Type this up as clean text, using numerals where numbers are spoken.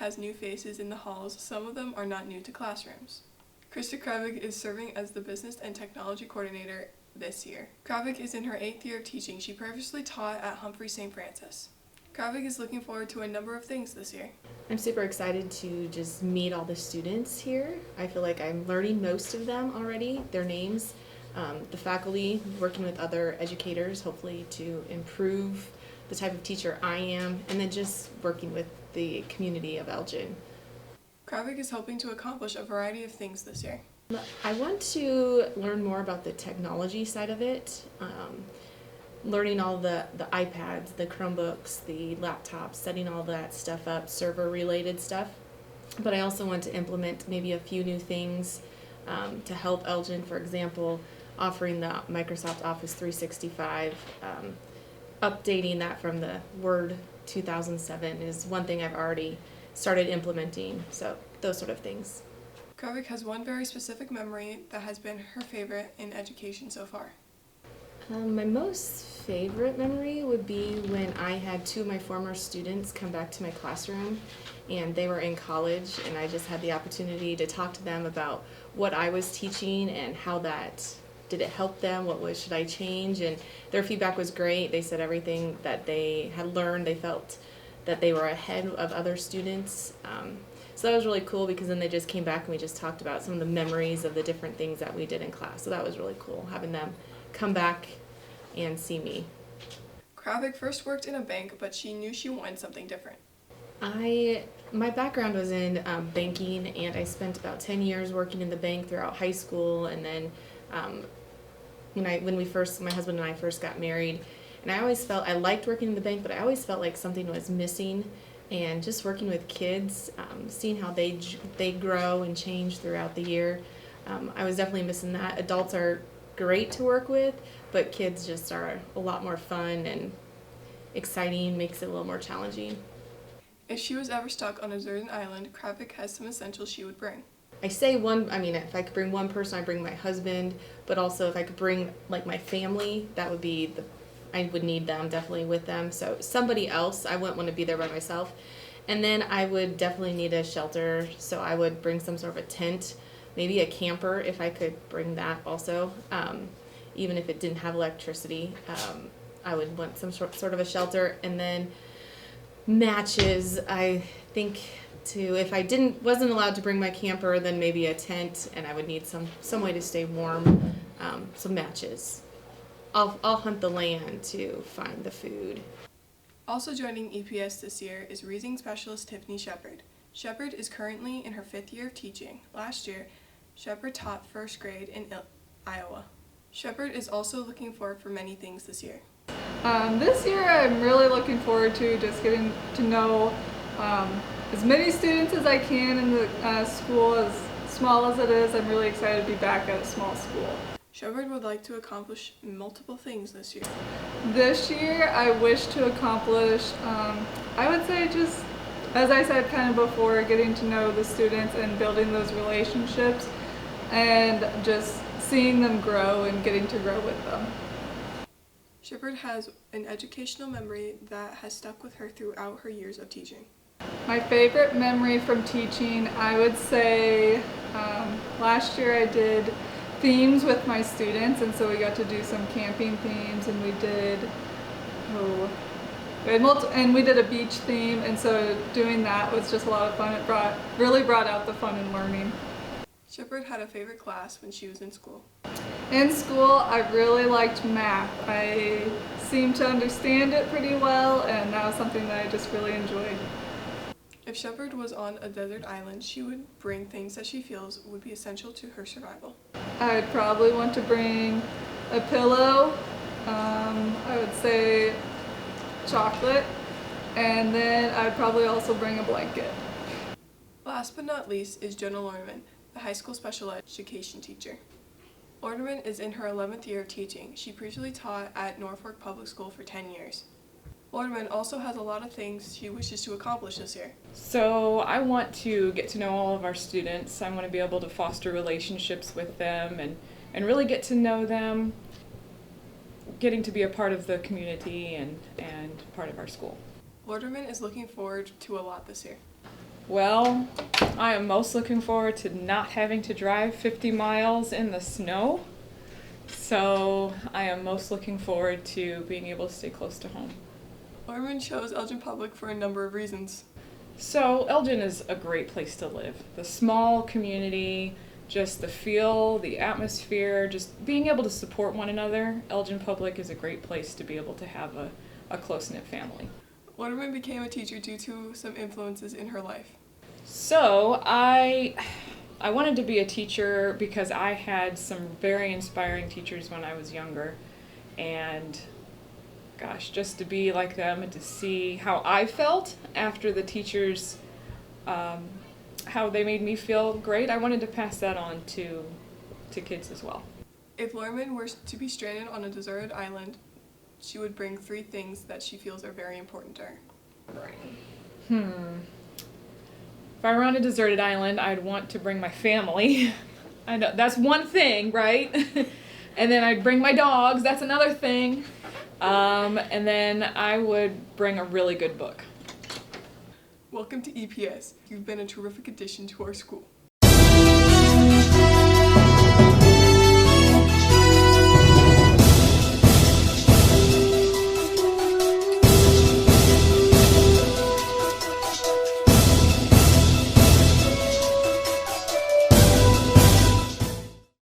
has new faces in the halls. Some of them are not new to classrooms. Krista Kravik is serving as the Business and Technology Coordinator this year. Kravik is in her 8th year of teaching. She previously taught at Humphrey St. Francis. Kravik is looking forward to a number of things this year. I'm super excited to just meet all the students here. I feel like I'm learning most of them already, their names, the faculty, working with other educators, hopefully to improve the type of teacher I am, and then just working with the community of Elgin. Kravik is hoping to accomplish a variety of things this year. I want to learn more about the technology side of it, learning all the iPads, the Chromebooks, the laptops, setting all that stuff up, server-related stuff. But I also want to implement maybe a few new things to help Elgin, for example, offering the Microsoft Office 365, updating that from the Word 2007 is one thing I've already started implementing, so those sort of things. Kravik has one very specific memory that has been her favorite in education so far. My most favorite memory would be when I had 2 of my former students come back to my classroom, and they were in college, and I just had the opportunity to talk to them about what I was teaching and how that did it help them, should I change, and their feedback was great. They said everything that they had learned, they felt that they were ahead of other students. So that was really cool because then they just came back and we just talked about some of the memories of the different things that we did in class. So that was really cool, having them come back and see me. Kravik first worked in a bank, but she knew she wanted something different. My background was in banking, and I spent about 10 years working in the bank throughout high school, and then when my husband and I first got married, and I always felt I liked working in the bank, but I always felt like something was missing. And just working with kids, seeing how they grow and change throughout the year, I was definitely missing that. Adults are great to work with, but kids just are a lot more fun and exciting, makes it a little more challenging. If she was ever stuck on a deserted island, Kravik has some essentials she would bring. I say if I could bring one person, I'd bring my husband, but also if I could bring like my family, that would be I would need them definitely with them. So somebody else, I wouldn't want to be there by myself. And then I would definitely need a shelter, so I would bring some sort of a tent, maybe a camper if I could bring that also. Even if it didn't have electricity, I would want some sort of a shelter. And then matches, I think if I wasn't allowed to bring my camper, then maybe a tent, and I would need some way to stay warm, some matches. I'll hunt the land to find the food. Also joining EPS this year is reading specialist Tiffany Shepard. Shepard is currently in her 5th year of teaching. Last year, Shepard taught 1st grade in Iowa. Shepard is also looking forward for many things this year. This year I'm really looking forward to just getting to know as many students as I can in the school, as small as it is. I'm really excited to be back at a small school. Shepard would like to accomplish multiple things this year. This year I wish to accomplish, I would say just, as I said kind of before, getting to know the students and building those relationships and just seeing them grow and getting to grow with them. Shepard has an educational memory that has stuck with her throughout her years of teaching. My favorite memory from teaching, I would say last year I did themes with my students, and so we got to do some camping themes, and we did a beach theme, and so doing that was just a lot of fun. It really brought out the fun in learning. Shepard had a favorite class when she was in school. In school, I really liked math. I seemed to understand it pretty well, and that was something that I just really enjoyed. If Shepard was on a desert island, she would bring things that she feels would be essential to her survival. I'd probably want to bring a pillow, I would say chocolate, and then I'd probably also bring a blanket. Last but not least is Jonah Lorman, the high school special education teacher. Lorman is in her 11th year of teaching. She previously taught at Norfolk Public School for 10 years. Lorman also has a lot of things she wishes to accomplish this year. So I want to get to know all of our students. I want to be able to foster relationships with them and really get to know them, getting to be a part of the community and part of our school. Lorman is looking forward to a lot this year. Well, I am most looking forward to not having to drive 50 miles in the snow. So I am most looking forward to being able to stay close to home. Lorman chose Elgin Public for a number of reasons. So Elgin is a great place to live. The small community, just the feel, the atmosphere, just being able to support one another. Elgin Public is a great place to be able to have a close-knit family. Lorman became a teacher due to some influences in her life. So I wanted to be a teacher because I had some very inspiring teachers when I was younger, and gosh, just to be like them and to see how I felt after the teachers, how they made me feel great, I wanted to pass that on to kids as well. If Lorman were to be stranded on a deserted island, she would bring 3 things that she feels are very important to her. If I were on a deserted island, I'd want to bring my family. I know that's one thing, right? And then I'd bring my dogs, that's another thing. And then I would bring a really good book. Welcome to EPS. You've been a terrific addition to our school.